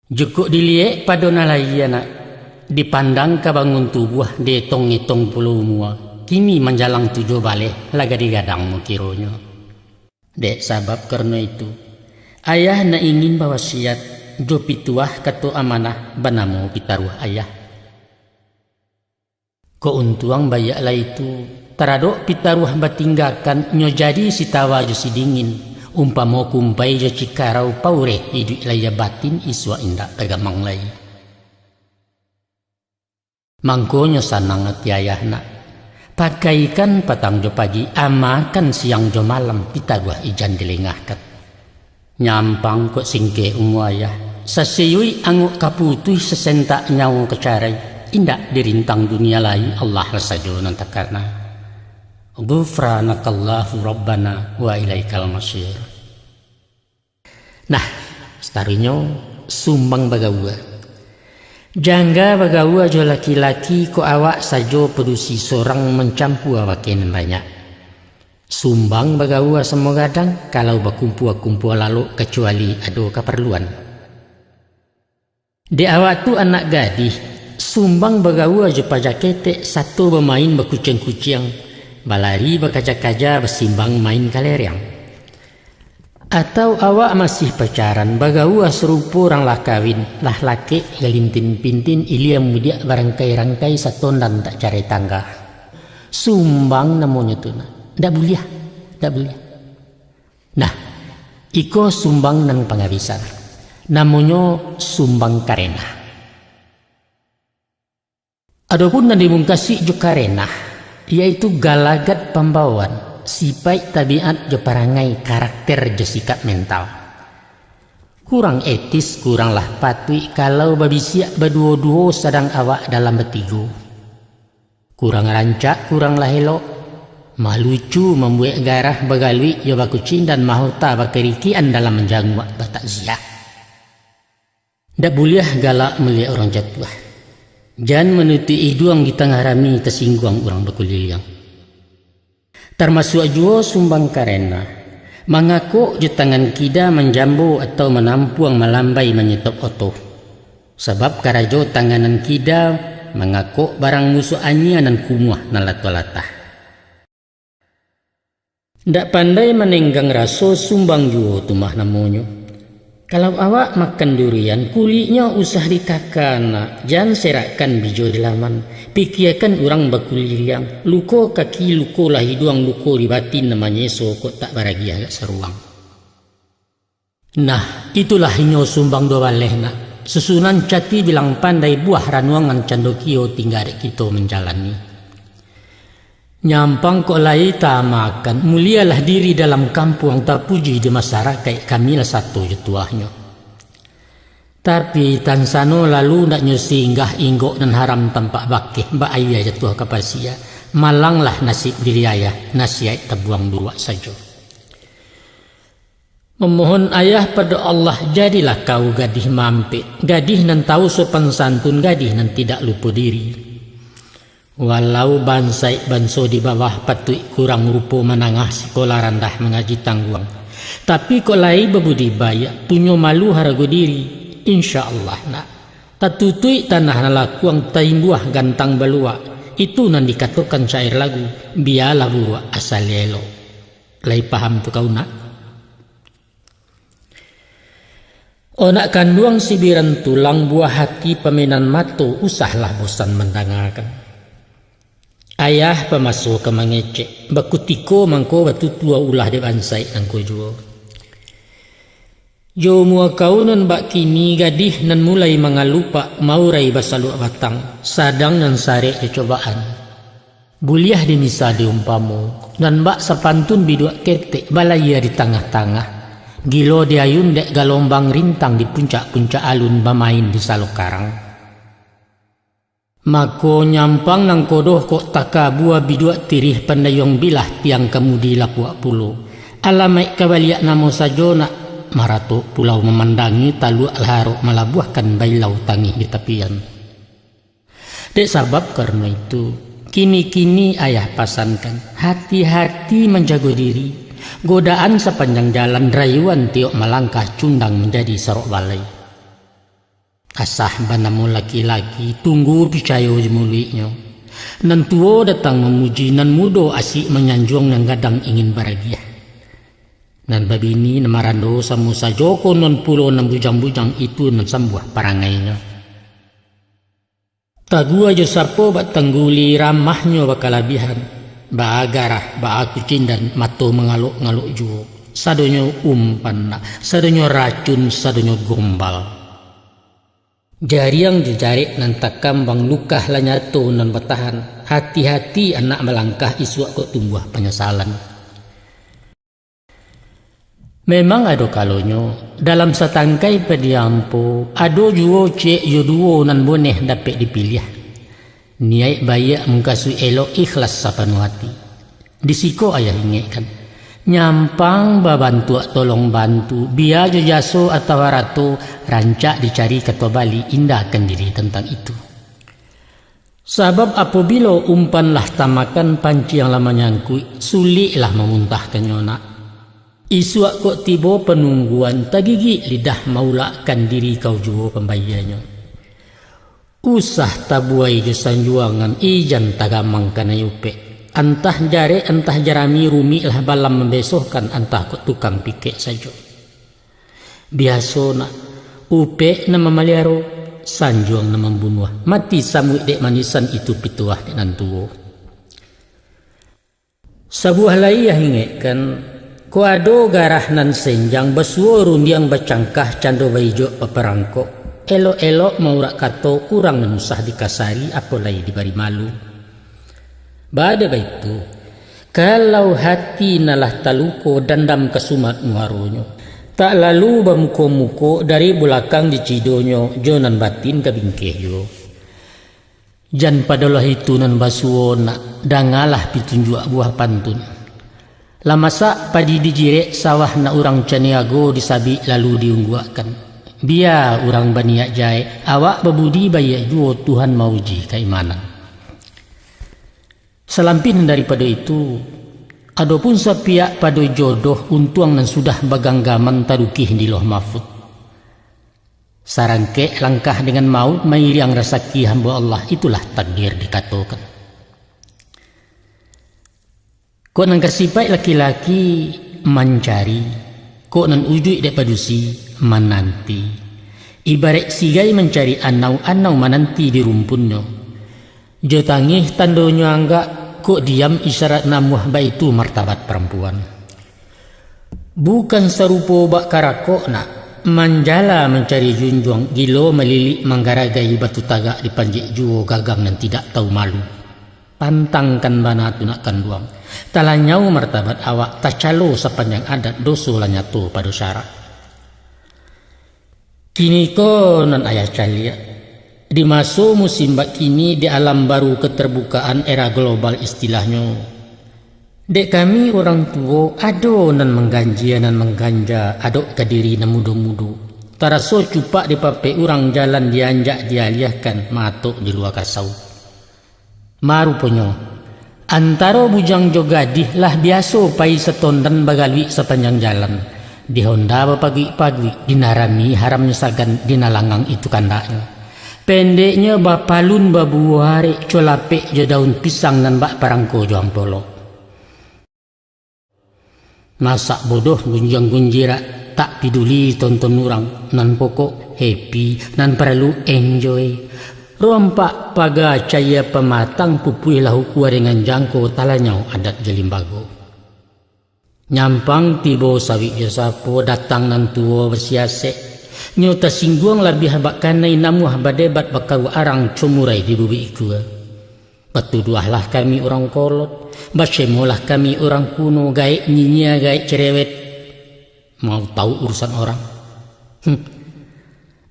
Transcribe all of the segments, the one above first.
Jukuk diliek pada nalayana dipandang ke bangun tubuh detong-etong puluh mua kini menjalang tujuh balik laga digadang mukironya. Dek sabab karena itu ayah na ingin bawasiat jo pituah katu amanah banamu pitaruh ayah. Keuntuang bayaklah itu taradok pitaruh batinggakan nyo jadi si tawa jo si dingin umpamo kumpai jo cikarau paure hidup laya batin iswa indak tagamang lay. Mangkonyo sanang ati ayahna pakaikan patang jo pagi amakan siang jo malam pitaruh ijan dilengahkat. Nyampang kok singke umu ayah sasiyui anguk kaputui sesentak nyawa kecarai indak dirintang dunia lain Allah rasajo nantakarna. Ghufranakallahu rabbana wa ilaikal masyir. Nah, starinyo sumbang bagawa. Jangga bagawa jo laki-laki ko awak sajo pedusi sorang mencampu awaken banyak. Sumbang bagawa semua gadang kalau bakumpul-kumpul lalu kecuali ado keperluan. Di awak tu anak gadih sumbang bagawa jo pajakete satu bermain bakucing-kucing balari bakaja-kaja bersimbang main kalereng. Atau awak masih pacaran bagawa serupa orang lah kawin lah laki galintin pintin ilia mudia barangkai-rangkai satondan tak cari tangga. Sumbang namanya tu ndak boleh, ndak boleh. Nah, iko sumbang nan pangabisan namanya sumbang karena. Adapun nan dimungkasi jo karena yaitu galagat pembawaan sifat tabiat jo parangai karakter jo sikap mental kurang etis kurang lah patui kalau babisiak baduo-duo sedang awak dalam betigo kurang rancak kurang lah elok malucu membuat garah bagalui jo bakucing dan mahota bakerikian dalam menjangwak batakziah. Ndak boleh galak melihat orang jatuh. Jangan menuti iduang di tengah rami tersinggung orang berkuliliang. Termasuk juga sumbang karena mengaku je tangan kida menjambu atau menampuang melambai menyetop oto. Sebab karajo tanganan kida mengaku barang musuh anyian dan kumuah nalat-walatah. Ndak pandai menenggang raso sumbang juga tumah namonyo. Kalau awak makan durian, kulitnya usah dikakana, jangan serakkan bijo di laman. Pikirkan orang bakuliriang, luko kaki luko lah hidung luko di batin namanya so kok tak baragi agak seruang. Nah, itulah inyo sumbang dua balehna. Susunan cati bilang pandai buah ranuangan candokio tinggal kita menjalani. Nyampang kok lai tamakan mulialah diri dalam kampung terpuji di masyarakat kami lah satu jetuahnya. Tapi tansano lalu nak nyusinggah inggok dan haram tampak bakih mbak ayah jatuh kapasia malanglah nasib diri ayah nasihat terbuang dua saja. Memohon ayah pada Allah jadilah kau gadih mampir gadih nan tahu sopan santun gadih nan tidak lupa diri. Walau bansai banso di bawah patui kurang rupo menangah sekolah rendah mengaji tangguang. Tapi kok lai bebudi bayak punya malu harago diri. Insya Allah nak. Tatutui tanah nalakuang taimbuah gantang balua. Itu nan dikatakan syair lagu. Biarlah buah asal lelo. Lai paham tu kau nak? Onak kanduang sibiran tulang buah hati peminan mato usahlah bosan mendengarkan. Ayah pemasuk ke mangecek bakutiko mangko batu tua ulah de bansai nangko juo. Jo mua kau nan bak kini gadih nan mulai mengalupa maurai basalu batang sadang nan sare kecobaan. Buliah di misa diumpamu nan bak sapantun bidua ketek balaya di tengah-tengah. Gilo diayun dek galombang rintang di puncak-puncak alun bamain di salok karang. Mako nyampang nang kodoh kok taka buah bidua tirih pandayong bilah tiang kemudi lapuak pulau. Alamai kabaliak namo sajo nak marato pulau memandangi taluak larok malabuahkan bailau tangih di tepian. Dek sabab karena itu kini-kini ayah pasankan hati-hati menjaga diri. Godaan sepanjang jalan rayuan tiok melangkah cundang menjadi serok balai. Asah banamu laki-laki tunggu picayo jemuliknya. Nan tuo datang memuji, nan mudo asik menyanjung yang gadang ingin bahagia. Nan babini namarando samusa joko non pulo nan bujang-bujang itu nan sambuah parangainya. Tagua jo sarpo bat tangguli ramahnya bakalabihan. Ba agarah ba aku cindan mato mengaluk-ngaluk juo. Sadonyo umpan na, sadonyo racun, sadonyo gombal. Jari yang dijarik nan takam bang lukah lanyato nan batahan. Hati-hati anak melangkah iswak kok tumbuh penyesalan. Memang ado kalonyo dalam setangkai pediampo ado juo cek yoduo nan boneh dapat dipilih. Niai bayak mengkasu elok ikhlas sapanu hati. Disiko ayah ingatkan. Nyampang babantu tolong bantu biar jaso atau ratu rancak dicari ketua bali indahkan diri tentang itu. Sebab apabila umpanlah tamakan panci yang lama nyangkui sulitlah memuntahkan nyona. Isuak kok tiba penungguan tagigi lidah maulakan diri kau juo pembayanya. Usah tabuai jusan juangan ijan tagamang kana yupe. Antah jare antah jarami rumi lah balam membesohkan antah kok tukang pikir saja. Biasa nak upe na mamaliaro sanjuang na membunuh mati samu dek manisan itu pituah dek nantuo. Sabuah lai yang ingatkan ko ado garah nan senjang basuo rundiang bacangkah cando baijo paperangko elok-elok maurak kato kurang menusah dikasari apalai dibari malu. Bada itu, kalau hati nalah taluko dandam kesumat muaronyo, tak lalu bamuko-muko dari belakang dicidonyo, jonan batin kabingkehyo. Jan padalah itu nan basuona, dangalah pitunjuk buah pantun. Lamasa padi dijirek sawah na orang caniago disabi lalu diungguakan. Biar orang baniak jai, awak babudi bayak juo Tuhan mauji keimanan. Selampin daripada itu, adapun sepiak pada jodoh untuang nan sudah baganggaman tarukih di loh mahfud. Sarangke langkah dengan maut mairiang rasaki hamba Allah itulah takdir dikatakan. Kok nan kersipai laki-laki mencari, kok nan ujui depadusi menanti. Ibarat sigai mencari anau-anau menanti di rumpunnya. Jotangih tandonyo angga kok diam isyarat namuh ba itu martabat perempuan. Bukan serupa bak karakok nak manjala mencari junjung gilo melilik manggaragai batu tagak di panjik juo gagang dan tidak tahu malu. Pantangkan bana tunakan duang. Talanyau martabat awak tacalo sepanjang adat doso lanyato pada syarat. Kini ko nan ayah calia. Di masa musim bak kini di alam baru keterbukaan era global istilahnya. Dek kami orang tua ado nan mengganjia nan mengganja adok kadiri nan mudu-mudu. Taraso cupak di pape orang jalan dianjak dialihkan matok di luar kasau. Maruponyo antara bujang jogadih lah biasa pai setondan bagalwi sepanjang jalan. Di Honda pagi-pagi dinarami haramnya sagan dinalangang itu kandaknya. Pendeknya bapalun babuare colapek jo daun pisang dan bak parangko joang polo. Masak bodoh gunjang-gunjira tak peduli tonton orang nan pokok happy nan perlu enjoy. Rompak paga caya pematang pupui lahu kuah dengan jangko talanyau adat jelimbago. Nyampang tibo sawik josapo datang nan tuo bersiasek. Nyota singguang lebih habak kanai namuh badebat bakau arang cumurai di bubi ikua. Batuduahlah kami orang kolot, basemolah kami orang kuno gaik nyinyia gaik cerewet. Mau tahu urusan orang?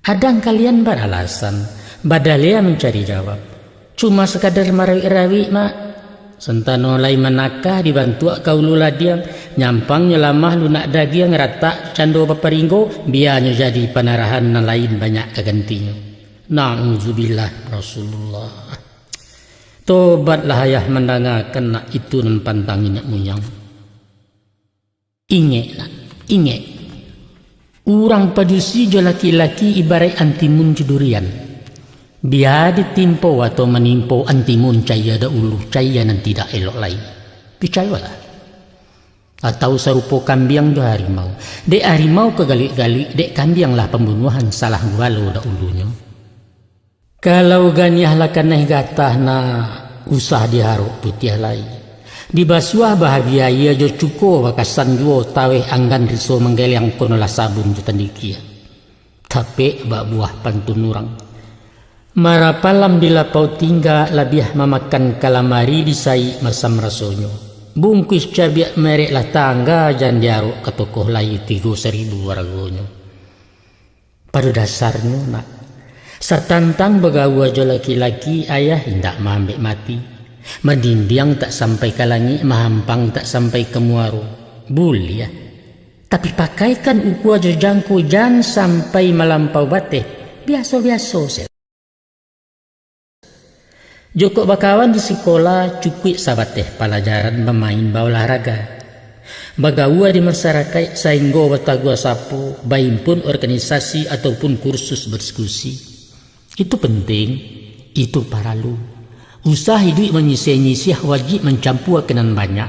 Adang kalian beralasan, badalea mencari jawab. Cuma sekadar marawi-rawi mak. Sentano lai manakah dibantu kau lula diang nyampang nyelamah lunak dagiang rata cando paparinggo biarnya jadi panarahan na lain banyak kegantinya. Na'udzubillah Rasulullah. Tobatlah ayah mendangakan nak itu nan pantangin nak muyang. Ingat nak, ingat. Urang padusi jo laki-laki ibarat antimun durian. Biar ditimpo atau menimpo antimun caya da ulu, caya nan tidak elok lain. Percayalah. Atau serupa kambiang do harimau. Dek harimau kegalik-galik, dek kambiang lah pembunuhan salah gualo da ulunya. Kalau ganiah lah kaneh gatah na usah diharuk putih lain. Di basuah bahagia ia jo cuko wakasan juo tawe anggan riso menggeliang kono lah sabun jo tandikia. Tapi bak buah pantun urang. Marapalam di lapau tingga labiah memakan kalamari disai masam rasonyo. Bungkus cabiak merek lah tangga jan diaruk ke tokoh layu 3.000 waragonyo. Pada dasarnya nak, satantang begawa jo laki-laki ayah hendak mambek mati. Mendimbiang tak sampai ke langit, mahampang tak sampai ke muaro. Boleh ya. Tapi pakaikan uku aja jangku jangan sampai melampau bateh. Biasa-biasa sel. Joko bakawan di sekolah cukup sabateh pelajaran bermain olahraga. Bagawa di masyarakat sainggo batagua sapu, bahimpun organisasi ataupun kursus berdiskusi. Itu penting, itu paralu. Usah hidup menyisih-nyisih wajib mencampur kenan banyak.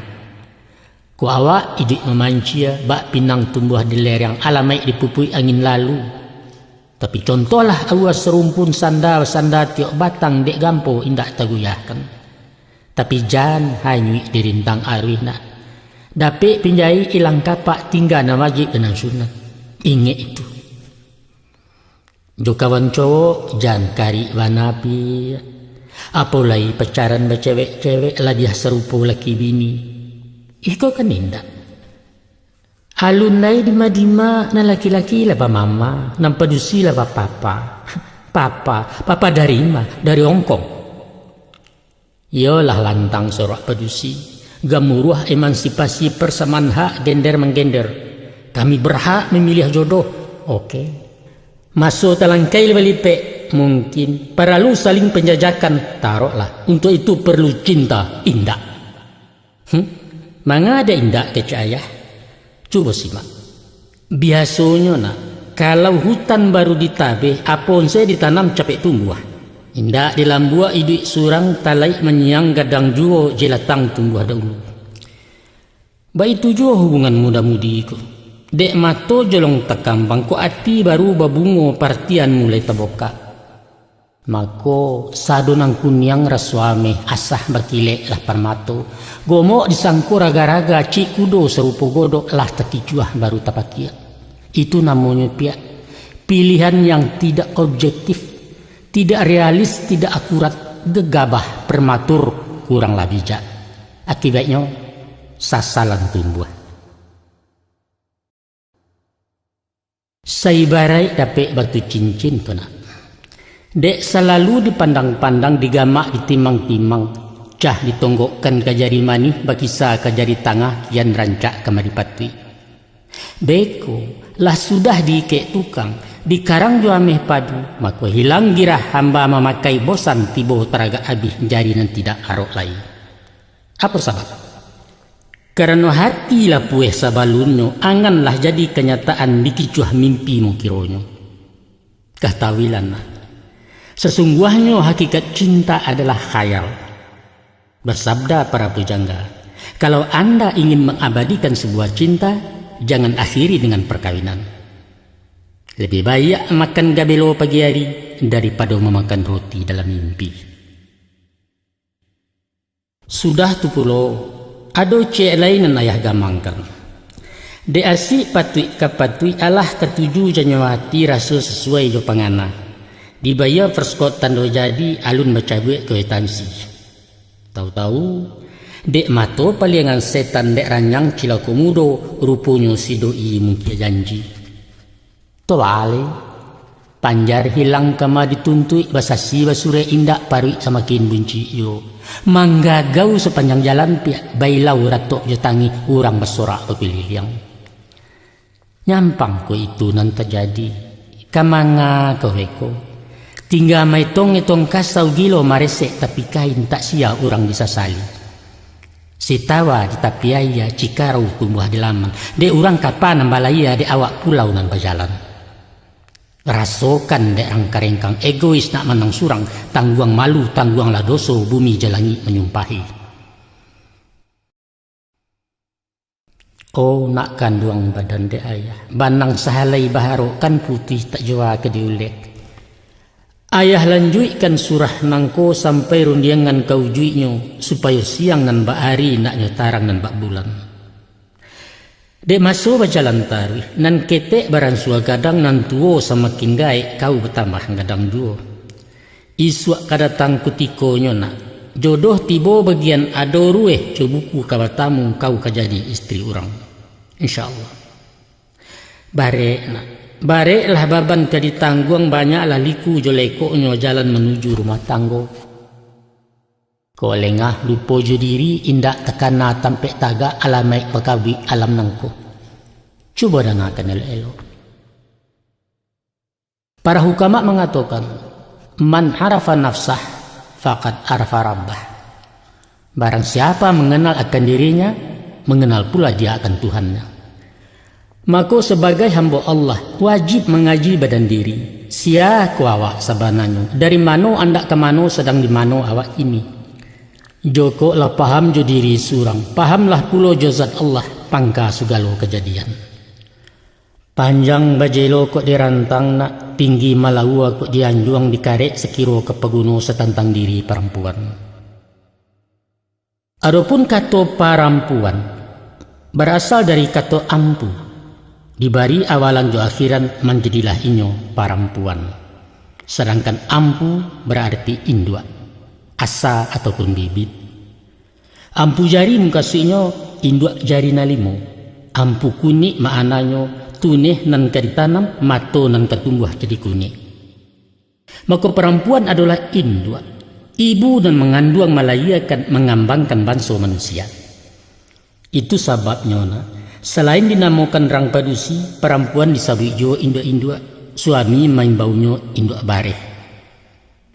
Ku awak hidup memancia, bak pinang tumbuh di lereng alamai dipupui angin lalu. Tapi contohlah awas serumpun sandal tiok batang dek gampo indak taguyahkan. Tapi jangan hanyui dirintang arwih nak. Dapik pinjai ilang kapak tinggal na wajib dengan sunat. Ingat itu. Jo kawan cowok jangan kari wanapi. Apalagi pacaran bercewek-cewek lah dia serupa laki bini. Iko kan indah. Alun lai dima-dima na laki-laki lah mama, nan padusi lah papa. Papa dari mana? Dari Hongkong. Yolah lantang sorak padusi. Gamuruah emansipasi persamaan hak gender-menggender. Kami berhak memilih jodoh. Oke. Masuk talangkai lebih mungkin perlu saling penjajakan, taruhlah. Untuk itu perlu cinta, indah. Manga ada indah kecaya. Coba simak. Biasanya nak, kalau hutan baru ditabe, apon saya ditanam capek tumbuh. Indah di lambua iduk surang talai menyiang gadang juo jelatang tumbuh dahulu. Baik itu juo hubungan muda-mudi itu. Dek mato jolong takambang ko ati baru babungo partian mulai taboka. Mako sadonang kunyang rasuame asah bakilek lah parmato. Gomo disangku raga-raga cik kudo serupa godok lah takijuah baru tapakia. Itu namanya pihak pilihan yang tidak objektif, tidak realis, tidak akurat, gegabah, prematur, kuranglah bijak. Akibatnya sasalan tumbuh. Saibarai dapet batu cincin kena. Dek selalu dipandang-pandang, digamak, ditimang-timang, cah ditonggokkan ke jari manih, bakisa ke jari tengah, kian rancak ke maripatwi. Beko lah sudah diikek tukang, dikarang jua meh padu, maka hilang girah hamba memakai bosan tibo teraga habis jari nan tidak arok lagi. Apa sebab? Karena hati lah pueh sabalunyo, anganlah jadi kenyataan dikicuah mimpi mukironyo. Katawilan lah. Sesungguhnya hakikat cinta adalah khayal. Bersabda para pujangga, kalau Anda ingin mengabadikan sebuah cinta, jangan akhiri dengan perkawinan. Lebih baik makan gabelo pagi hari daripada memakan roti dalam mimpi. Sudah tu pulo, ada cek lain yang ayah gamangkan. De asik patui kapatui Allah ketujuh janyawati rasa sesuai jo pangana. Dibayar perskot tando jadi alun macabuk ke tansi. Tahu-tahu dek mato palingan setan dek ranyang cila komudo rupunyo si doi mungkin janji. Toale panjar hilang kama dituntui basasi basure indak parui semakin benci yo. Manggagau sepanjang jalan pihak bailau ratok jotangi urang bersorak pepilih yang. Nyampang ko itu nan terjadi. Kamanga koheko. Tinggal maitong kasau gilo maresek tapi kain tak sia orang disasali. Si tawa di tapiaya cikarau tumbuh di laman. De urang kapan balaya di awak pulau nan berjalan. Rasokan de angkarengkang egois nak menang surang. Tangguang malu tangguang lah doso bumi jalangi menyumpahi. Oh nak kanduang badan de ayah. Banang sahalai baharo kan putih tak jua ke diulek. Ayah lanjutkan surah nangko sampai rundiangan kau juiknyo supaya siang nan baari nak nyotarang nan bak bulan. Dek maso berjalan tarwi nan ketek baran sua gadang nan tuo semakin gaek kau bertambah gadang duo. Isuak kadatang kutikonyo nak jodoh tibo bagian ado rueh cobuku kabatamu kau kajadi istri orang. InsyaAllah. Barek nak. Bareklah baban kadi tangguang banyaklah liku jolekoknyo jalan menuju rumah tanggo. Ko lengah lupo jo diri indak tekana tampek taga alamai pekawi alam nangko. Cuba dengarkan elo-elo. Para hukama mengatakan man arafa nafsah faqad arafa rabbah. Barang siapa mengenal akan dirinya, mengenal pula dia akan Tuhannya. Maka sebagai hamba Allah wajib mengaji badan diri. Sia ku awak sabananyo. Dari mano anda ke mano sedang di mano awak ini. Joko lah paham jo diri surang. Pahamlah pulo jo zat Allah pangka sugalo kejadian. Panjang bajelo kok dirantang nak. Tinggi malaua kok dianjuang dikarek sekiro ke peguno setantang diri perempuan. Adapun kata perempuan berasal dari kata ampu. Dibari awalan jo akhiran menjadilah inyo perempuan. Sedangkan ampu berarti indua, asa ataupun bibit. Ampu jari mengkasihnya indua jari nalimo. Ampu kunik maknanya tunih nan kaditanam, mato nan ketumbuh jadi kunik. Maka perempuan adalah indua, ibu dan mengandung melayakan mengambangkan bangsa manusia. Itu sebabnya nak. Selain dinamakan rang padusi, perempuan disabui jo induk-induk, suami main baunya induk bareh.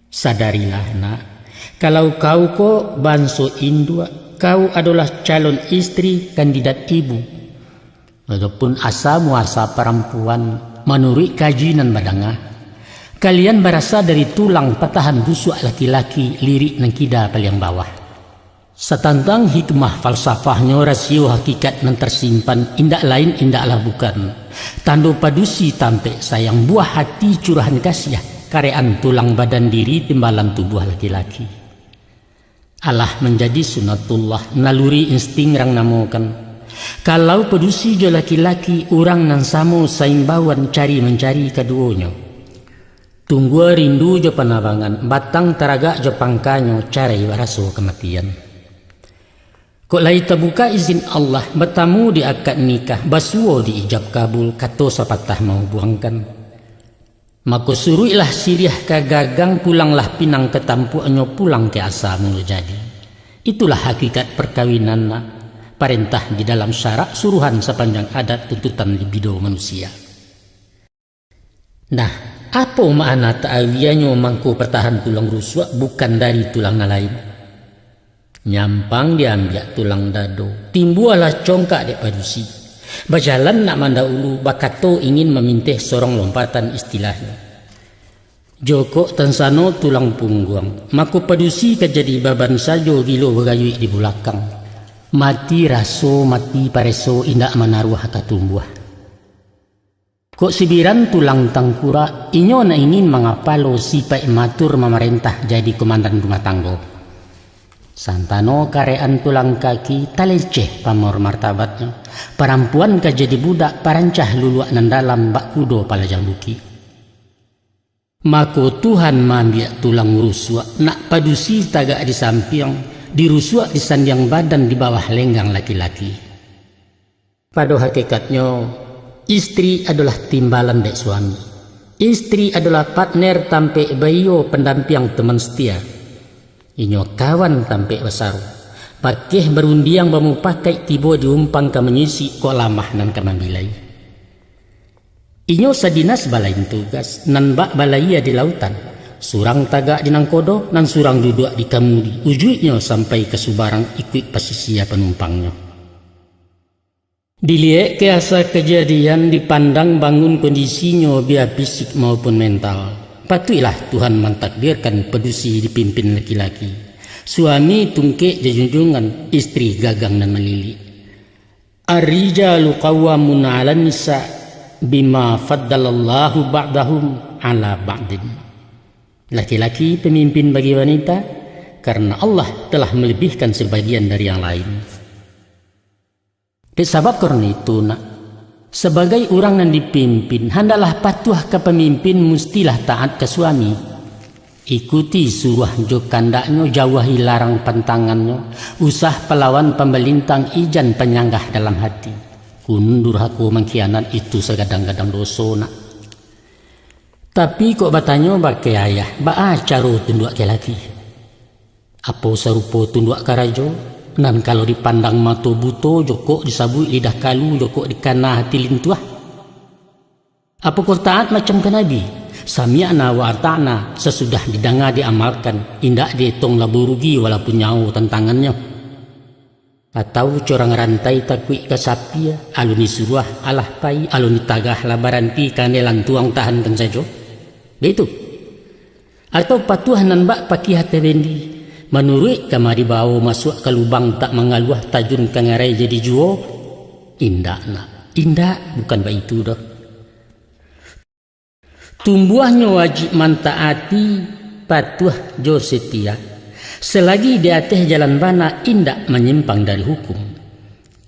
Sadarilah nak, kalau kau ko banso induk, kau adalah calon istri kandidat ibu. Walaupun asa muasa perempuan menurut kajian badangah, kalian berasal dari tulang patahan busuk laki-laki lirik nang kida paling bawah. Setantang hikmah falsafahnya rasio hakikat yang tersimpan indak lain indaklah bukan tando padusi tampe sayang buah hati curahan kasih karean tulang badan diri timbalan tubuh laki-laki. Allah menjadi sunatullah naluri insting rang namokan. Kalau padusi jo laki-laki orang nan samo saimbawan cari mencari keduanya. Tunggu rindu jo panabangan batang teraga jo pangkanyo cari waraso kematian. Kok lai terbuka izin Allah bertamu di akad nikah basuo diijab kabul kato sapatah mau buangkan. Maka suruilah siriah kagagang pulanglah pinang ketampuannya pulang ke asa mulu jadi. Itulah hakikat perkawinan nak. Perintah di dalam syarak suruhan sepanjang adat tuntutan libido manusia. Nah, apa makna ta'awiyahnya mangku pertahan tulang rusuk bukan dari tulang lain? Nyampang diambil tulang dado, timbualah congkak dek padusi. Berjalan nak mandahulu, bakato ingin memintih sorong lompatan istilahnya. Joko tansano tulang punggung, maku padusi kejadi baban sajo gilo bergayui di belakang. Mati raso, mati pareso indak menaruh haka tumbuh. Kok sibiran tulang tangkura, inyo na ingin mengapalo sipai matur memerintah jadi komandan rumah tanggo. Santano karean tulang kaki taleceh pamor martabatnya. Perempuan kajadi budak parancah luluak nan dalam bak kudo pala jambuki. Mako Tuhan mambiak tulang rusuk nak padusi tagak di samping, dirusuk di sandiang badan di bawah lenggang laki-laki. Pada hakikatnya istri adalah timbalan dek suami. Istri adalah partner tampe bayo pendamping teman setia. Inyo kawan tampe besar. Pakeh berundiang bamu pakai tibo diumpang ke menyisi kok lamah nan kamambilai. Inyo sadinas balain tugas nan bak balaya di lautan. Surang tagak di nangkodo, nan surang duduk di kamudi. Ujungnya sampai ke Subarang ikut pasisia penumpangnya. Dilihat keasa kejadian dipandang bangun kondisinya biar fisik maupun mental. Patutlah Tuhan mentakdirkan pedusi dipimpin laki-laki. Suami tungkek jejunjungan, istri gagang dan melili. Ar-rijalu qawwamun 'alan nisa bima faddalallahu ba'dahum 'ala ba'din. Laki-laki pemimpin bagi wanita karena Allah telah melebihkan sebagian dari yang lain. Disebab karena itu nak, sebagai orang yang dipimpin, hendaklah patuh ke pemimpin, mestilah taat ke suami. Ikuti suruh jo kandaknya, jauhi larang pantangannya, usah pelawan pembelintang, ijan penyanggah dalam hati. Kundur aku mengkhianat itu segadang-gadang dosa nak. Tapi kok batanya bakai ayah, caro tunduk ke laki. Apa serupa tunduk karajo? Nan kalau dipandang mata buto, jokok disabui lidah kalu, jokok dikana hati lintuah. Apa kau taat macam ke Nabi? Sami'na wa ata'na, sesudah didengar diamalkan, indak dihitung labu rugi walaupun nyawa tantangannya. Atau corang rantai takwi ke sapi, aluni suruah alah pai, aluni tagah labaranti kanelan tuang tahan kan saja. Begitu. Atau patuh nan bak pakai hati bendi. Menurut kamari bawa masuk ke lubang tak mengaluah tajun kangarai jadi juo. Indah nak. Indah bukan begitu dah. Tumbuhnya wajib mantaati patuh jo setia. Selagi di atas jalan bana indak menyimpang dari hukum.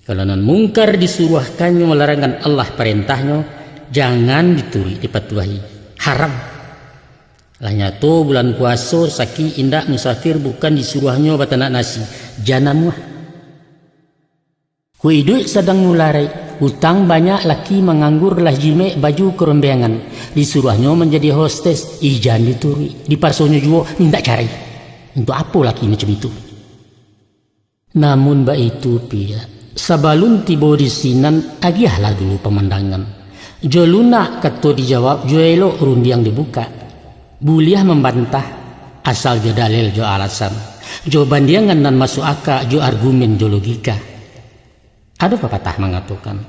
Kalau nan mungkar disuruhkannya larangan Allah perintahnya, jangan dituri dipatuhi. Haram. Lahnya tu bulan puasa saki indak musafir bukan disuruhnya batanak nasi. Janamuah. Ku hidup sedang mularai. Utang banyak laki menganggur lah jime baju kerembengan. Disuruhnya menjadi hostes. Ijan dituri. Diparsonya juga indak cari. Untuk apa laki macam itu? Namun ba itu pia. Sabalun tiba di sinan agiahlah dulu pemandangan. Jo lunak kata dijawab, jo elok rundi yang dibuka. Buliah membantah asal jo dalil jo alasan. Jo bandiangan dan masuk akal jo argumen jo logika. Ada pepatah mengatakan,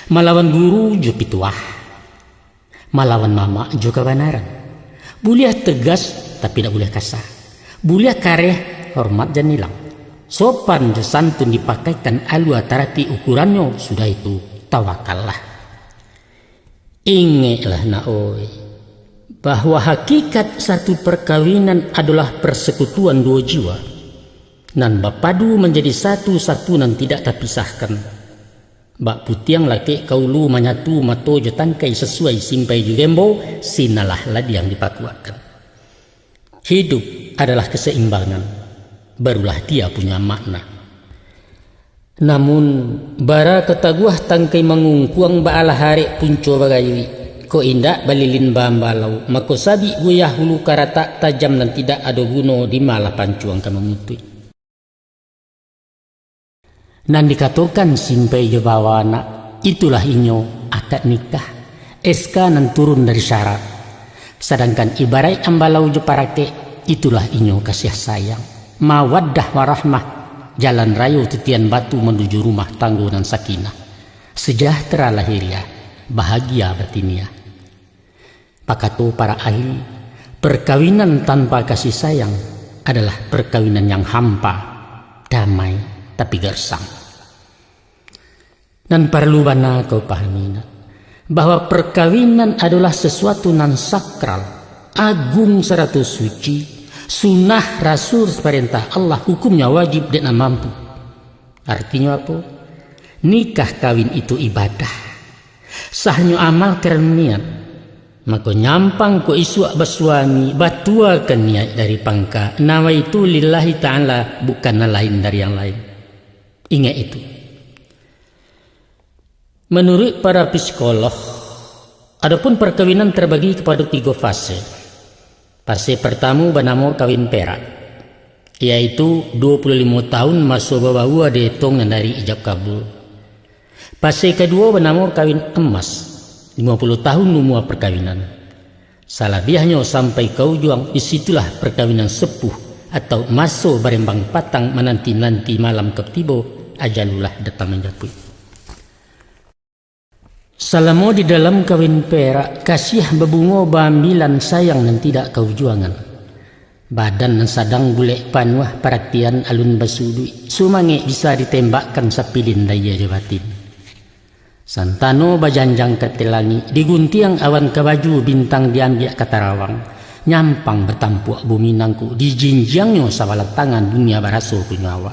melawan guru jo pituah, melawan mama jo kebenaran. Buliah tegas tapi tidak boleh kasar. Buliah kareh hormat dan nilang. Sopan jo santun dipakaikan alu atarati ukurannya, sudah itu tawakallah. Ingatlah nak oi, bahwa hakikat satu perkawinan adalah persekutuan dua jiwa. Nan bapadu menjadi satu nan tidak terpisahkan. Bak putiang laki kaulu menyatu mato jo tangkai sesuai simpai jo gembo, sinalah ladi yang dipakuakan. Hidup adalah keseimbangan, barulah dia punya makna. Namun bara ketaguah tangkai mengungkuang baalah hari punco bagayui, ko indak balilin bambalau, mako sabi guyah hulu karata tajam dan tidak ada guno di malah pancuang kamamutui. Nan dikatakan simpai jo bawa anak, itulah inyo akad nikah, SK nan turun dari syarat. Sedangkan ibarat ambalau jo parake, itulah inyo kasih sayang, mawaddah warahmah, jalan raya titian batu menuju rumah tangguh dan sakinah, sejahtera lahiriah, bahagia batiniah. Pakatu para ahli, perkawinan tanpa kasih sayang adalah perkawinan yang hampa, damai tapi gersang. Dan perlu bana kau pahami bahwa perkawinan adalah sesuatu nan sakral, agung seratu suci, sunnah rasul perintah Allah, hukumnya wajib dan mampu. Artinya apa? Nikah kawin itu ibadah, sahnya amal karena niat. Maka nyampang ko isu bersuami batua ke niat dari pangka nawa itu lillahi ta'ala, bukan lain dari yang lain. Ingat itu. Menurut para psikolog, adapun perkawinan terbagi kepada 3 fase. Fase pertama bernama kawin perak, yaitu 25 tahun masuk bawa dihitung dari ijab kabul. Fase kedua bernama kawin emas, 50 tahun umur perkawinan. Salabiahnya sampai kau juang, disitulah perkawinan sepuh atau maso barembang patang menanti-nanti malam ketibo ajalulah datang menjapui. Salamo di dalam kawin perak, kasih bebungo bambilan sayang dan tidak kau juangan. Badan dan sadang gulek panuah perhatian alun basudui, sumange bisa ditembakkan sapilin daya jabatin. Santano bajanjang katelangi, diguntiang awan kabaju bintang diambil katarawang, nyampang bertampuak bumi nangku, dijinjangnya sawalat tangan dunia baraso punyawa.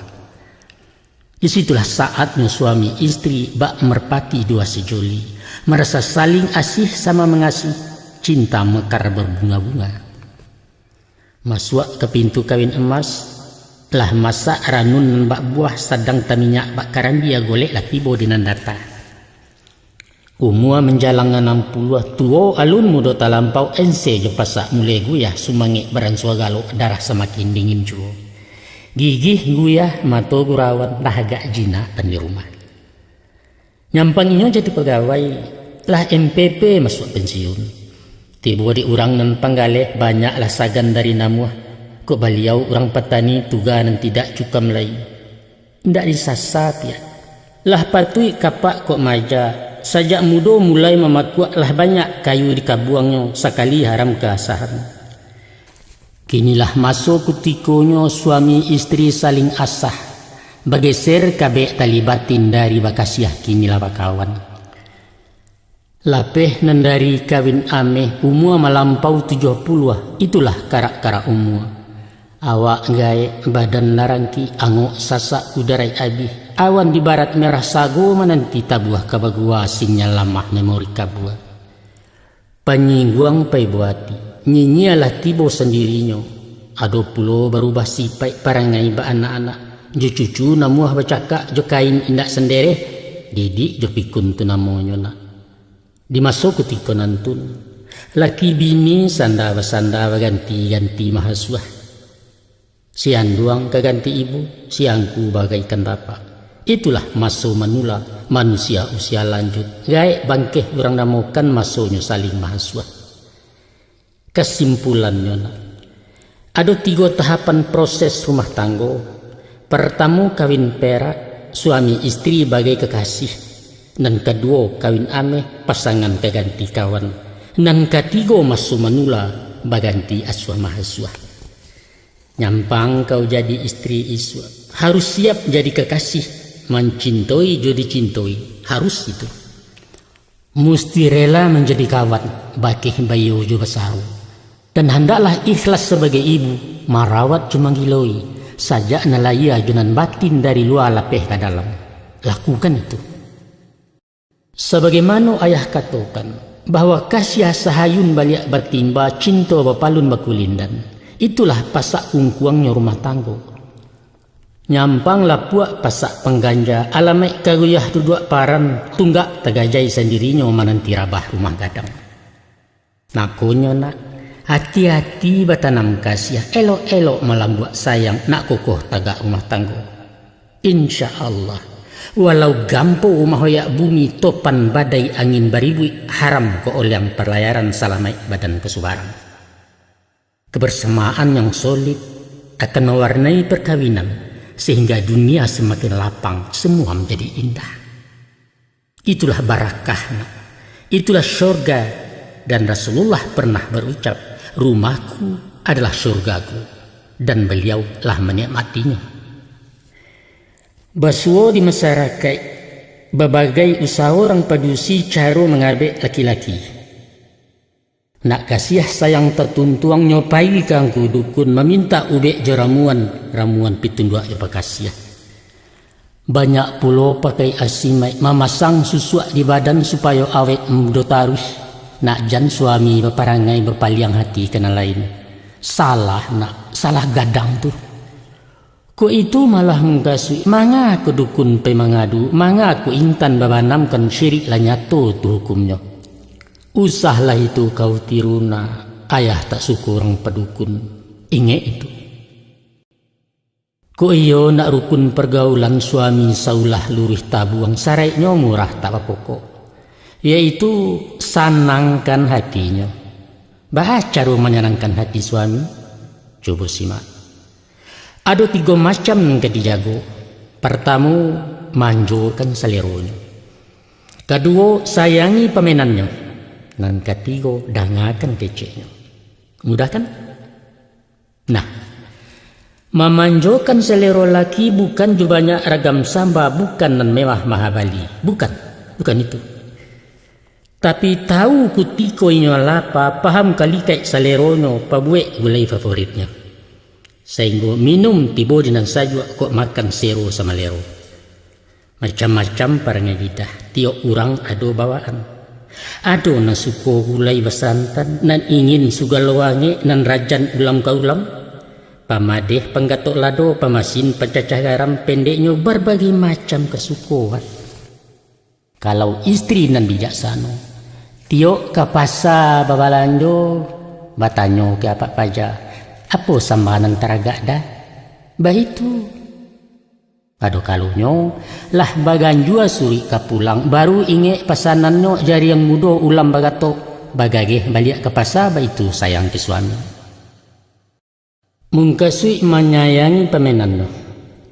Disitulah saatnya suami istri bak merpati dua sejoli, merasa saling asih sama mengasih, cinta mekar berbunga-bunga. Masuk ke pintu kawin emas, telah masak ranun bak buah sadang taminyak bak karandia golek lah tibo di nandata. Umur menjalang 60 tuo alun mudo talampau ense je pasak mulai guyah sumangik beransua galo darah semakin dingin juo. Gigih guyah mato gurawan dahaga jina dan di rumah. Nyampanginya jadi pegawai, lah MPP masuk pensiun. Tibo di urang dan panggaleh banyaklah sagan dari namuah. Kok beliau orang petani tuga dan tidak cukam lagi. Ndak disasat ya. Lah patui kapak kok maja. Sajak mudo mulai memakuak lah banyak kayu di kabuangnya sekali haram keasahan. Kinilah masuk kutikonya suami istri saling asah. Bergeser kabek tali batin dari bakasiah kinilah bakawan. Lapeh nandari kawin ameh umur melampau 70, itulah karak-karak umur. Awak gae badan larangki angok sasak udarai abih. Awan di barat merah sago menanti tabuah kabagua sinyal lamah memori kabua. Panyingguang pai buati, nyinyialah tibo sendirinya. Ado pulo berubah sipai parangai ba anak-anak. Jo cucu namuah bacakak jo kain indak sendere, didik jo pikun tu namonyo na. Dimasuk ketika nantun, laki bini sanda ganti-ganti mahasiswa. Siang duang keganti ibu, siangku bagaikan bapak. Itulah maso manula manusia usia lanjut. Gaek bangkeh orang namokan masonya saling mahasiswa. Kesimpulannya ada 3 tahapan proses rumah tangga. Pertama kawin perak, suami istri bagai kekasih. Dan kedua kawin ameh pasangan keganti kawan. Dan ketiga masuk manula baganti aswa mahasiswa. Nyampang kau jadi istri iswa, harus siap jadi kekasih, mencintai jadi cintai, harus itu. Mesti rela menjadi kawan, bakih bayu jo besaru. Dan hendaklah ikhlas sebagai ibu, marawat cuma giloi, sajak nalaya junan batin dari luar lapeh ke dalam. Lakukan itu. Sebagaimana ayah katakan bahwa kasih sahayun baliak bertimba cinta bapalun bakulindan, itulah pasak kungkuangnya rumah tangga. Nyampang lapuak pasak pengganja alamek kaguyah duduk paran tunggak tegajai sendirinya menanti rabah rumah gadang. Nakonya nak hati-hati batanam kasih, elok-elok malam buat sayang nak kokoh tagak rumah tangga. Insya Allah. Walau gampo mahoyak bumi topan badai angin baribui haram ke oliang perlayaran salamai badan kesubaran. Kebersamaan yang solid akan mewarnai perkawinan sehingga dunia semakin lapang, semua menjadi indah. Itulah barakahnya, itulah surga, dan Rasulullah pernah berucap, rumahku adalah surgaku, dan beliau lah menikmatinya. Basuo di masyarakat, berbagai usaha orang padusi cara mengabek laki-laki. Nak kasih sayang tertuntuang nyopai kangku dukun meminta ubek ramuan pitundua apa kasih. Banyak pulau pakai asimai memasang susuak di badan supaya awet mendotarus. Nak jan suami berparangai berpaliang hati kena lain. Salah salah gadang tu. Ko itu malah mengkasih, manga aku dukun pe mangadu, manga aku intan babanamkan syirik lah nyato tu hukumnya. Usahlah itu kau tiruna, ayah tak suka orang pedukun, ingat itu. Ko iyo nak rukun pergaulan suami saulah lurih tabuang saraiknya murah tak apa pokok, yaitu sanangkan hatinya. Bahas cara menyenangkan hati suami. Coba simak. Ada 3 macam yang dijago. Pertama, manjurkan seleronya. Kedua, sayangi pemenannya. Dan ketiga, dangakan keceknya. Mudah kan? Nah, memanjurkan selero laki bukan juga banyak ragam samba, bukan dan mewah mahabali. Bukan itu. Tapi tahu kutiko inyo lapa, paham kali kayak seleronya, pabuek gulai favoritnya. Sehingga minum tibo dinan saja kok makan sero sama lero. Macam-macam parangnya lidah, tiok urang ado bawaan. Ado na suko gulai basantan, nan ingin sugal wangi, nan rajan ulam ka ulam. Pamadeh penggatok lado, pamasin pencacah garam, pendeknya berbagai macam kesukuan. Kalau istri nan bijaksana, tiok ke pasar babalanjo, batanyo ke apa paja. Apa sambahan teragak dah? Bah itu. Ado kalunyo, lah bagan jua suri kapulang, baru inge pasanannya jari yang muda ulam bagatok. Bagage balik ke pasar, bah itu sayang ke suami. Mungkasui menyayangi pemenannya.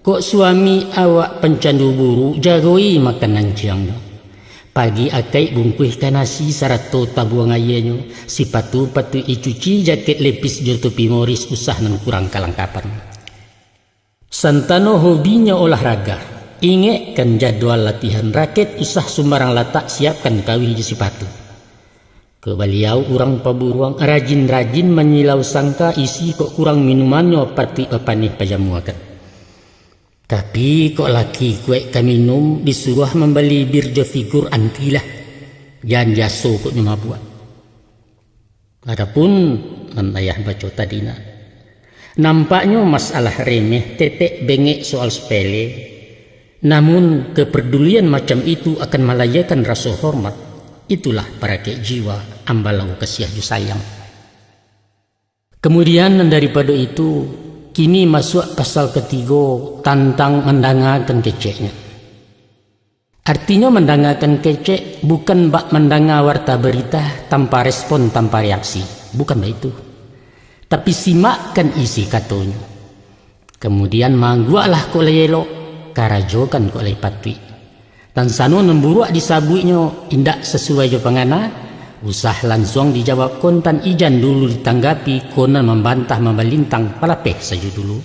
Kok suami awak pencandu buru, jagoi makanan siangnya. Pagi akai bungkuhkan nasi sarato tabuang ayahnya. Si patu icuci jaket lepis jotopi moris usah nan kurang kalangkapan. Santano hobinya olahraga. Inge kan jadwal latihan raket usah sembarang latak siapkan kawih si patu. Ke beliau urang paburuang rajin-rajin menyilau sangka isi kok kurang minumannya parti papanih pajamuakan. Tapi kok laki kue kaminum disuruh membeli bir jo figur antilah. Jangan jaso kok nyuma buat. Adapun nan ayah baca tadina. Nampaknya masalah remeh, tetek bengek soal sepele. Namun kepedulian macam itu akan melayakan rasa hormat. Itulah para kek jiwa ambalau kasiah ju sayang. Kemudian daripada itu, kini masuk pasal ketiga tentang mendengarkan keceknya. Artinya mendengarkan kecek bukan bak mendengar warta berita tanpa respon, tanpa reaksi. Bukan itu. Tapi simakkan isi katanya. Kemudian manggualah kok leyelo, karajokan kok lay patwi. Dan sano nemburuak disabuinya indak sesuai jo pangana, usah langsung dijawab kontan ijan dulu ditanggapi konan membantah membalintang palapeh saja dulu.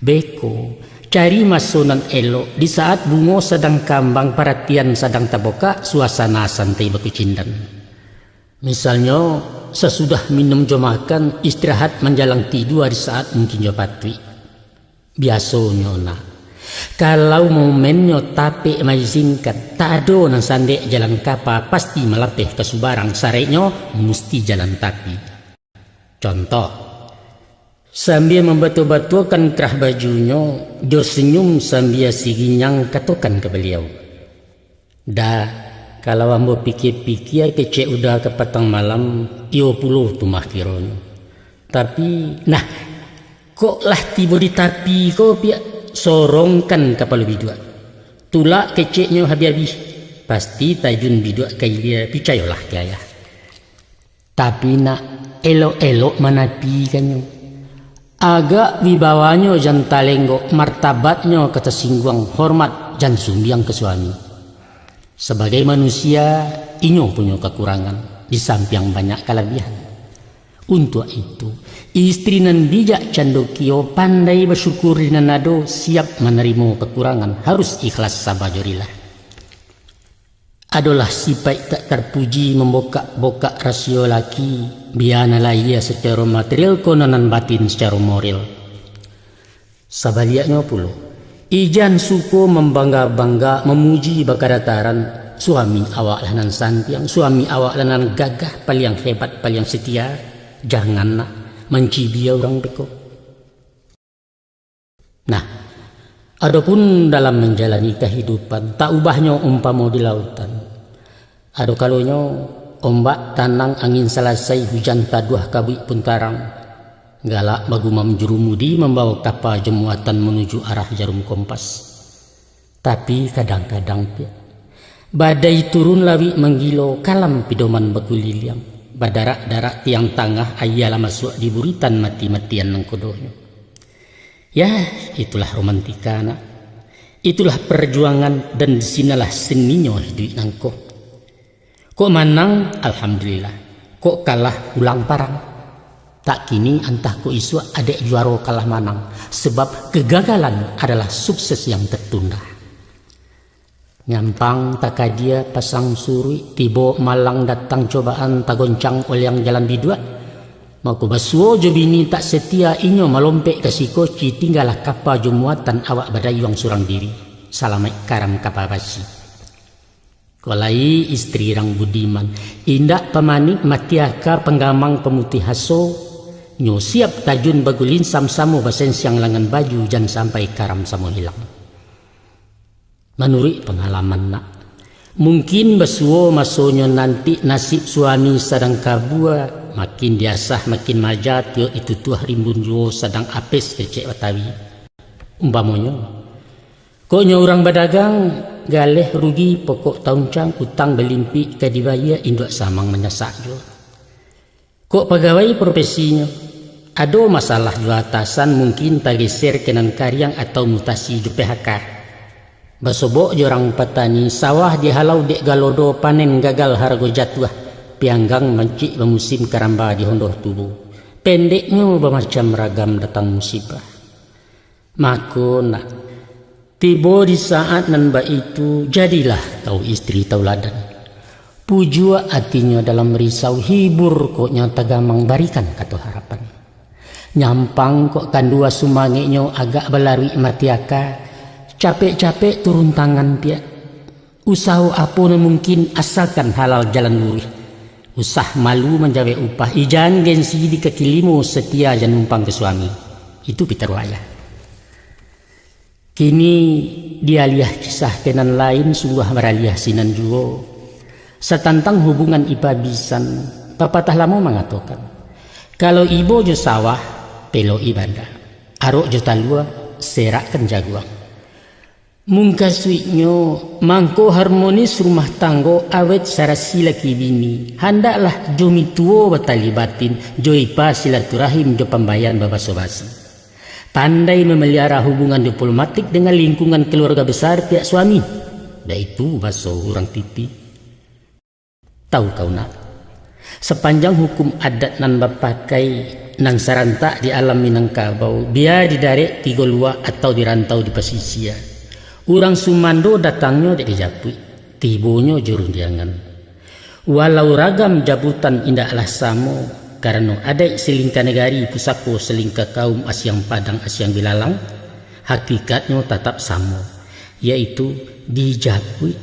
Beko, cari masunan elok di saat bungo sedang kambang, perhatian sedang taboka, suasana santai batu cindan. Misalnya sesudah minum jo makan, istirahat menjalang tidur di saat mungkin jo patwi. Biasanya nak. Kalau momennya tapi mengizinkan, tak ada nang sandek jalan kapa, pasti melapeh ke subarang, sareknya mesti jalan tapi. Contoh, sambil membatu-batukan kerah bajunya, dia senyum sambil siginyang katakan ke beliau. Dah, kalau ambo pikir-pikir kecek udah ke petang malam, iyo puluh tu mah kiranya. Tapi, nah, kok lah tiba di tapi kau pihak sorongkan kapal bidua. Tulak keceknya habis-habis. Pasti tajun bidua kaya dia picayolah kaya. Tapi nak elok-elok manapi kanyo. Agak wibawanya jan talenggo, martabatnya kata singguang, hormat jan sumbiang ke suami. Sebagai manusia, inyo punya kekurangan di samping banyak kelebihan. Untuk itu, istri nan bijak candokio pandai bersyukur nan nado, siap menerima kekurangan, harus ikhlas sabajorilah. Adalah sifat tak terpuji membokak-bokak rasio laki, bianalah ia secara material kononan batin secara moral. Sebaliknya pula, ijan suko membangga-bangga memuji bakadataran, suami awak lanan santiang, suami awak lanan gagah, paling hebat, paling setia. Janganlah mencibia orang beko. Nah, adapun dalam menjalani kehidupan, tak ubahnya umpama di lautan. Ada kalanya ombak tanang angin selesai, hujan taduh kabut pun tarang. Galak bagumam jurumudi membawa kapal jemuatan menuju arah jarum kompas. Tapi kadang-kadang badai turun lawi menggilo, kalam pidoman baguliliang. badarak-darak tiang tangah ayalah masuk di buritan mati-matian nang kodohnya. Ya, itulah romantika nak. Itulah perjuangan dan disinalah seninya hidup nangko. Kok menang, alhamdulillah. Kok kalah, ulang parang. Tak kini antah ko isu adek juara kalah manang. Sebab kegagalan adalah sukses yang tertunda. Nyampang takadia pasang suri, tibo malang datang cobaan tagoncang oleh yang jalan bidua. Maka basuo jo bini tak setia inyo malompek ke si koci tinggalah kapa jumuatan awak badayuang surang diri. Salamai karam kapa basi. Kolai istri rang budiman. Indak pemanik matiaka penggamang pemutih haso. Nyo siap tajun bagulin sam-samu basen siang langan baju jan sampai karam samo hilang. Menurut pengalaman nak. Mungkin basuo masonyo nanti nasib suami sedang kabua. Makin diasah makin majat yo itu tuah rimbun jo sedang apes kecek Betawi. Umpamonyo. Koknya orang badagang galeh rugi pokok tauncang utang belimpi ke dibaya induk samang menyasak jo. Kok pegawai profesinya ado masalah jo atasan mungkin tageser kenan karyang atau mutasi jo PHK. Basobok jo orang petani sawah dihalau dek galodo panen gagal harga jatuh. Pianggang mancik bermusim karamba di hondoh tubuh. Pendeknya bermacam ragam datang musibah. Maka nak tiba di saat nanba itu jadilah kau istri tauladan. Pujua hatinya dalam risau hibur koknya tagamang barikan kata harapan. Nyampang kok kandua sumangenya agak belarui matiaka. Capek-capek turun tangan pia. Usaha apa mungkin asalkan halal jalan lurih. Usah malu menjawe upah ijan gensi di kekilimu setia jan numpang ke suami. Itu pitaruaya. Kini dia liah kisah kenan lain sungguh meraliah sinan juo. Setantang hubungan ipabisan papatah lama mengatakan. Kalau ibo jo sawah pelo ibadah. Arok jo talua serakkan jaguang. Mungkasuiknyo mangko harmonis rumah tanggo awet sarasi laki bini. Handaklah jomi tuo batali batin jo ipa silaturahim jo pembayan babaso basi. Pandai memelihara hubungan diplomatik dengan lingkungan keluarga besar pihak suami. Dan itu baso orang tipi. Tahu kau nak? Sepanjang hukum adat nan bapakai nang sarantak di alam Minangkabau biar didarek tiga luar atau dirantau di pesisir. Urang Sumando datangnya dari Japui, tibonyo jurun jangan. Walau ragam jabutan indahlah samo, karena ada selingkah negari pusako selingkah kaum Asyang Padang Asyang Bilalang, hakikatnya tetap samo, yaitu di Japui.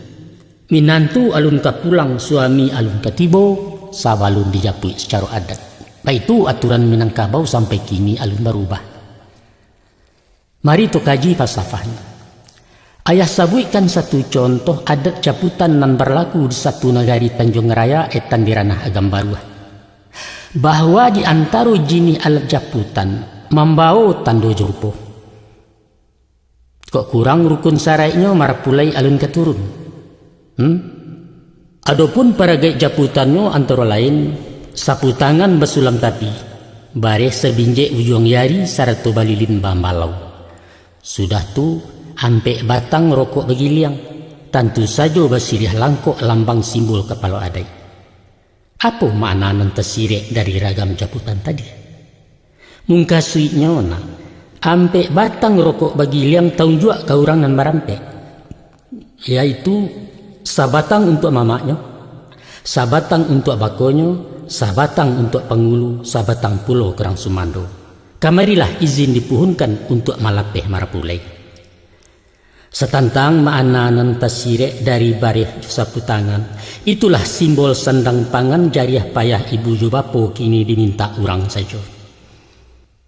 Minantu alun kapulang, suami alun katibo, sabalun di Japui secara adat. Itu aturan Minangkabau sampai kini alun berubah. Mari to kaji falsafahnya. Ayah sabuikan satu contoh adat caputan nan berlaku di satu negari Tanjung Raya etan di ranah agam baruah. Bahwa di antara jenis alat caputan membawa tando jurpo. Kok kurang rukun sarainya marapulai alun keturun. Adapun para gaya caputannya antara lain sapu tangan basulam tapi bare sebinjek ujung yari saratu balilin bambalau. Sudah tu hampek batang rokok begiliang, tentu saja basilih langkok lambang simbol kepala adai. Apa makna nan tersirek dari ragam caputan tadi? Mungkasuiknya ona, hampek batang rokok begiliang tahu juga ke orang nan marampek. Yaitu sabatang untuk mamaknya, sabatang untuk bakonyo, sabatang untuk pengulu, sabatang pulau kerang Sumando. Kamarilah izin dipuhunkan untuk malapeh marapulai. Setantang makna nan tasirek dari barih sapu tangan. Itulah simbol sandang pangan jariah payah ibu jubapo kini diminta orang saja.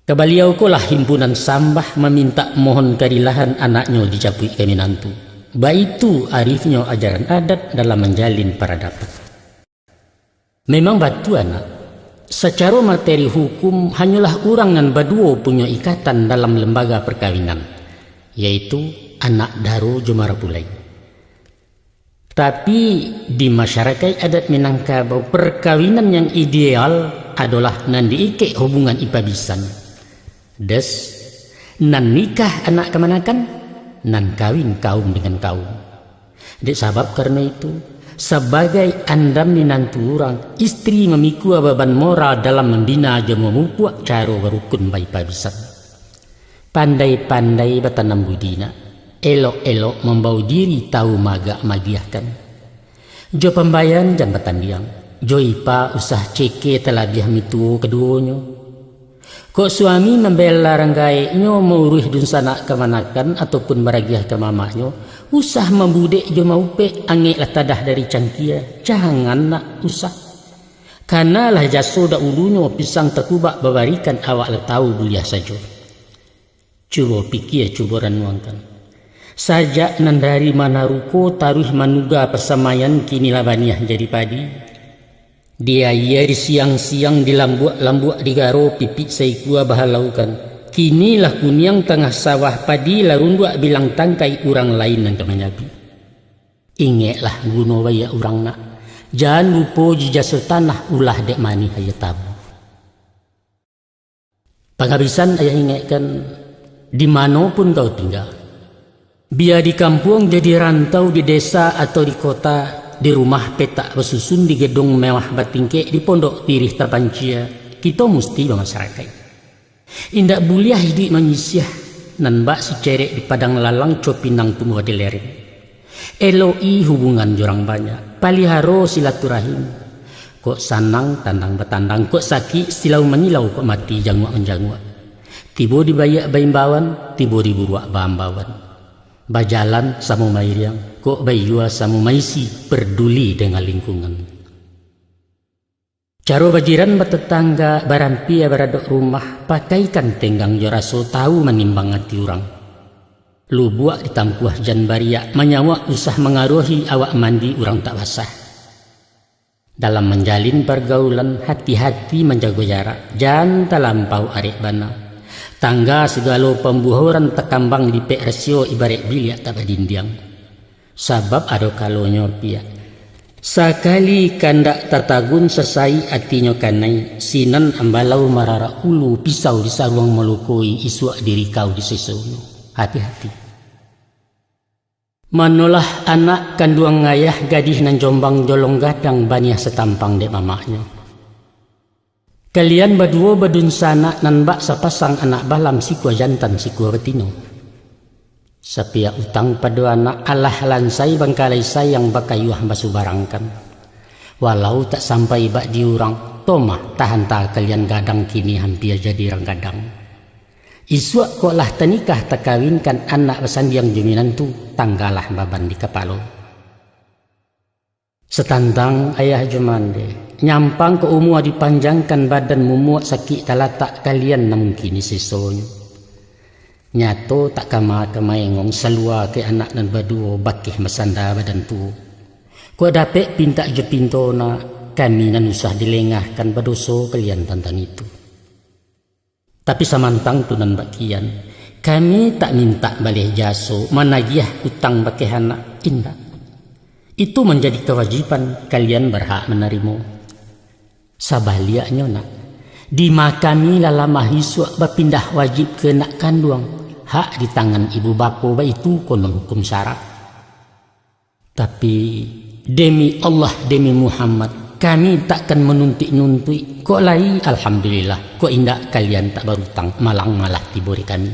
Kebaliau kolah himpunan sambah meminta mohon kadilahan anaknya dijapui ke Minantu. Baitu arifnya ajaran adat dalam menjalin peradaban. Memang batu anak. Secara materi hukum hanyalah orang nan baduo punya ikatan dalam lembaga perkawinan, yaitu anak daro jomara pulai. Tapi di masyarakat adat Minangkabau, perkawinan yang ideal adalah nan diike hubungan ipabisan. Des, nan nikah anak kemanakan, nan kawin kaum dengan kaum. Dek sebab karena itu, sebagai andam minantu orang, istri memikul beban moral dalam membina aja memupuk cara berukun bayi pabisan. Pandai-pandai bertanam budina, elok-elok membau diri tahu magak magiahkan. Jo pembayan dan bertandiang, jo ipa usah ceke terlebih mitu keduanya. Kok suami membela ranggai nyo mauruh dun sana kemanakan ataupun baragiah ke mamaknyo, usah membudek jo maupe angek lah tadah dari cangkia, jangan nak usah. Karena lah jaso dak ulunyo pisang tekubak babarikan awak lah tahu buliah saja. Cuba pikir cuboran nuangkan. Sajak nan dari mana ruko taruh manuga persamayan kini labaniah jadi padi. Dia di siang-siang di lambuk di garo pipik saikua bahalaukan. Kini lah kuniang tengah sawah padi larundua bilang tangkai orang lain yang kemenyabi. Ingatlah guno baya orang nak. Jangan lupa jijasel tanah ulah dek mani haya tabu. Penghabisan ayah ingatkan di mana pun kau tinggal. Biar di kampung jadi rantau di desa atau di kota, di rumah petak bersusun di gedung mewah bertingkek di pondok tirih terpancia, kita mesti bermasyarakat. Indak buliah hidup manusia nan bak si cerek di padang lalang copinang tumbuh di lereng. Eloi hubungan jorang banyak, paliharo silaturahim. Kok sanang tandang betandang, kok sakit silau menyilau, kok mati janguak menjanguak. Tibo dibayak baimbawan, tibo diburuak baambawan. Bajalan sama mairiang, kok bayua sama maisi peduli dengan lingkungan. Caro bajiran bertetangga barampi beradok rumah, pakaikan tenggang joraso tahu menimbang hati orang. Lu buat ditampuah jan baria, menyawa usah mengaruhi awak mandi orang tak basah. Dalam menjalin pergaulan, hati-hati menjaga jarak, jangan terlampau arek bana. Tangga segala pembuhuran tekambang di pek rasio ibarat biliak tak berdindiang. Sabab ada kalonyo pia. Sakali kandak tatagun sesai artinya kanai. Sinan ambalau marara ulu pisau di saruang melukui isuak diri kau di sesuatu. Hati-hati. Manolah anak kanduang ngayah gadih nan jombang jolong gadang baniah setampang dek mamaknya. Kalian berdua bedun sana nan bak sepasang anak balam sikua jantan sikua betino. Sepia utang pada anak alah lansai bangkalai sayang bakayuah basu barangkan. Walau tak sampai bak diurang, tomah tahan tak kalian gadang kini hampir jadi orang gadang. Isuak kok lah tenikah tak kawinkan anak besandiang jaminan tu, tanggalah baban di kepala. Setantang ayah jomande, nyampang ke umur dipanjangkan badan mumuak sakit talatak kalian namun kini sisonyo. Nyato tak kama-kamaengong salua ke anak dan berdua bakih masanda badan tu. Kau dapat pinta je pintona, kami nan usah dilengahkan berdoso kalian tentang itu. Tapi samantang tunan bakian, kami tak minta balik jaso, managiah utang bakih anak indah. Itu menjadi kewajiban kalian berhak menerima. Sabaliaknya nak, di makami lalama hiswa berpindah wajib ke nak kanduang, hak di tangan ibu bapa itu konon hukum syarat. Tapi demi Allah demi Muhammad, kami takkan menuntik-nuntik. Kok lai alhamdulillah, kok indah kalian tak berutang malang-malah tiburi kami.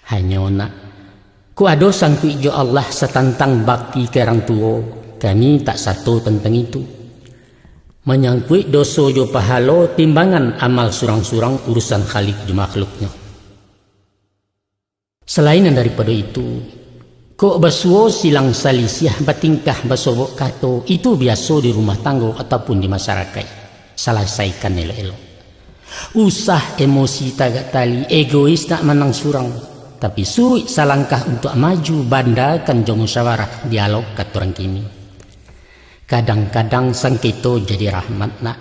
Hanya nak, ku ado sangkui jo Allah setantang bakti ke orang tua, kami tak satu tentang itu. Menyangkui doso jo pahalo timbangan amal surang-surang urusan khalik jo makhluknya. Selain daripada itu, kok basuo silang salisiah batingkah basobok kato, itu biasa di rumah tangga ataupun di masyarakat. Selesaikan elok-elok. Usah emosi tagak tali, egois nak menang surang. Tapi suruh salangkah untuk maju bandakan jo musyawarah dialog katurang kini. Kadang-kadang sangketo jadi rahmat nak.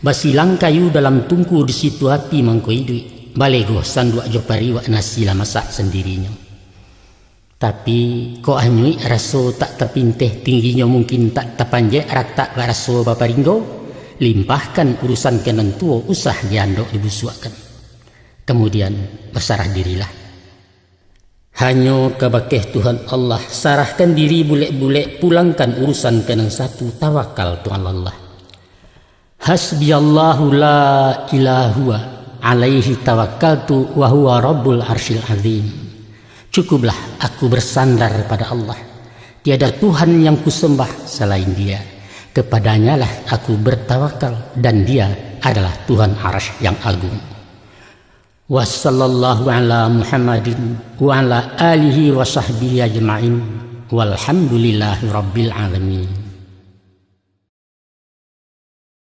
Basilang kayu dalam tungku di situ api mangko idui. Balego sanduk jo pariwak nasi lah masak sendirinya. Tapi ko anyui raso tak terpinteh tingginya mungkin tak terpanjek rata raso baparinggo, limpahkan urusan kenan tuo usah diandok dibusuakan. Kemudian berserah dirilah. Hanya kebakeh Tuhan Allah, sarahkan diri bulek-bulek, pulangkan urusan kenan satu, tawakal Tuhan Allah. Hasbiyallahu la ilaha alaihi tawakkaltu wa huwa rabbul arsyil azim. Cukuplah aku bersandar pada Allah. Tiada Tuhan yang kusembah selain Dia. Kepadanya lah aku bertawakal dan Dia adalah Tuhan Arsy yang agung. Wassallallahu ala Muhammadin wa ala alihi wa sahbihi ajma'in. Walhamdulillahi rabbil alamin.